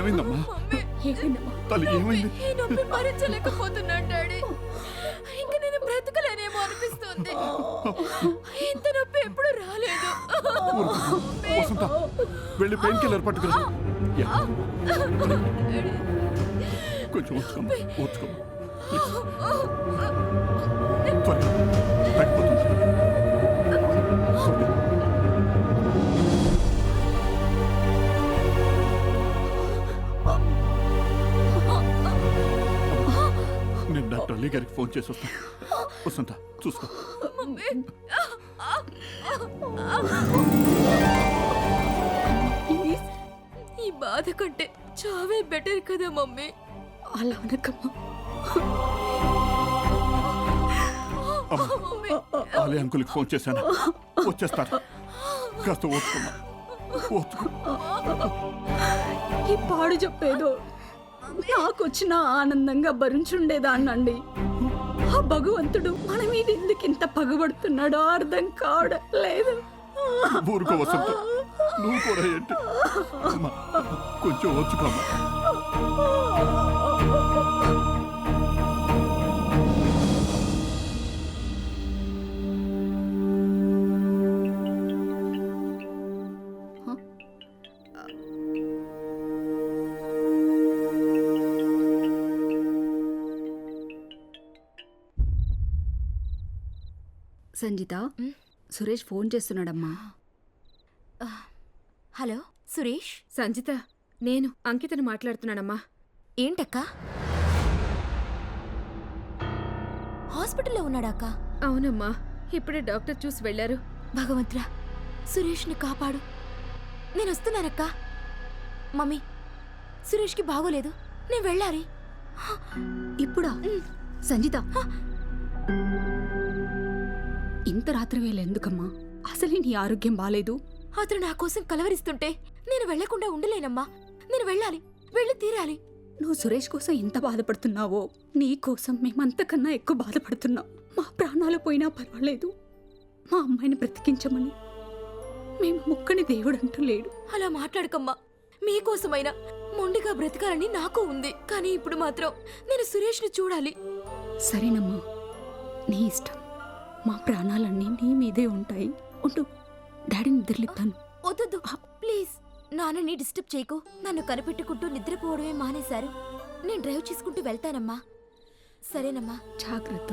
ఏమైందమ్మా? తల్లి ఏమైంది? ఈ నొప్పి భరించలేకపోతున్నాను డాడీ. ఇంకా నేను బ్రతకలేనేమో అనిపిస్తుంది. ఇంత నొప్పి ఎప్పుడు రాలేదు. వసంత వెళ్ళి పెయిన్ కిల్లర్ పట్టుకురా. కొంచెం ఓర్చుకోమ్మా, ఓర్చుకోమ్మా. త్వరగా తగ్గిపోతుంది. నేను డాక్టర్ అలీ గారికి ఫోన్ చేసి వస్తాను. వసంత చూసుకో. ఈ బాధ కంటే చావే బెటర్ కదా మమ్మీ. అలా అనకమ్మా. ఆలయ అంకుల్కి ఫోన్ చేశాను, వచ్చేస్తాను. కాస్త ఓర్చుకోమ్మా, ఓర్చుకో. ఈ పాడు చెప్పేదో నాకొచ్చిన ఆనందంగా భరించుండేదాన్నండి. ఆ భగవంతుడు మన మీద ఎందుకు ఇంత పగబడుతున్నాడో అర్థం కావడం లేదు. ఊరుకో వసంత, నువ్వు కూడా ఏంటి? అమ్మా, కొంచెం ఓర్చుకోమ్మా. సంజిత, సురేష్ ఫోన్ చేస్తున్నాడమ్మా. హలో సురేష్. సంజిత, నేను అంకితను మాట్లాడుతున్నానమ్మా. ఏంటక్కా? హాస్పిటల్లో ఉన్నాడాకా? అవునమ్మా, ఇప్పుడే డాక్టర్ చూసి వెళ్లారు. భగవంతుడా, సురేష్ని కాపాడు. నేను వస్తున్నానక్కా. మమ్మీ, సురేష్కి బాగోలేదు, నేను వెళ్ళాలి. ఇప్పుడా? సంజిత, ఇంత రాత్రి వేళ ఎందుకమ్మా? అసలే నీ ఆరోగ్యం బాలేదు. అతను నా కోసం కలవరిస్తుంటే నేను వెళ్లకుండా ఉండలేనమ్మా. నేను వెళ్ళాలి, వెళ్ళి తీరాలి. నువ్వు సురేష్ కోసం ఎంత బాధపడుతున్నావో నీ కోసం మేమంతకన్నా ఎక్కువ బాధపడుతున్నాం. మా ప్రాణాలు పోయినా పర్వాలేదు, మా అమ్మాయిని బ్రతికించమని. మేము ముక్కని దేవుడు అంటూ లేడు. అలా మాట్లాడకమ్మా. మీకోసమైనా మొండిగా బ్రతకాలని నాకు ఉంది. కానీ ఇప్పుడు మాత్రం నేను సురేష్ని చూడాలి. సరేనమ్మా, నీ ఇష్టం. మా ప్రాణాలన్నీ నీ మీదే ఉంటాయి. ఉండు, డాడీని నిద్రలేపుతాను. వద్దు ప్లీజ్, నాన్నని డిస్టర్బ్ చేయకు. నన్ను కనిపెట్టుకుంటూ నిద్రపోవడమే మానేశారు. నేను డ్రైవ్ చేసుకుంటూ వెళ్తానమ్మా. సరేనమ్మా, జాగ్రత్త.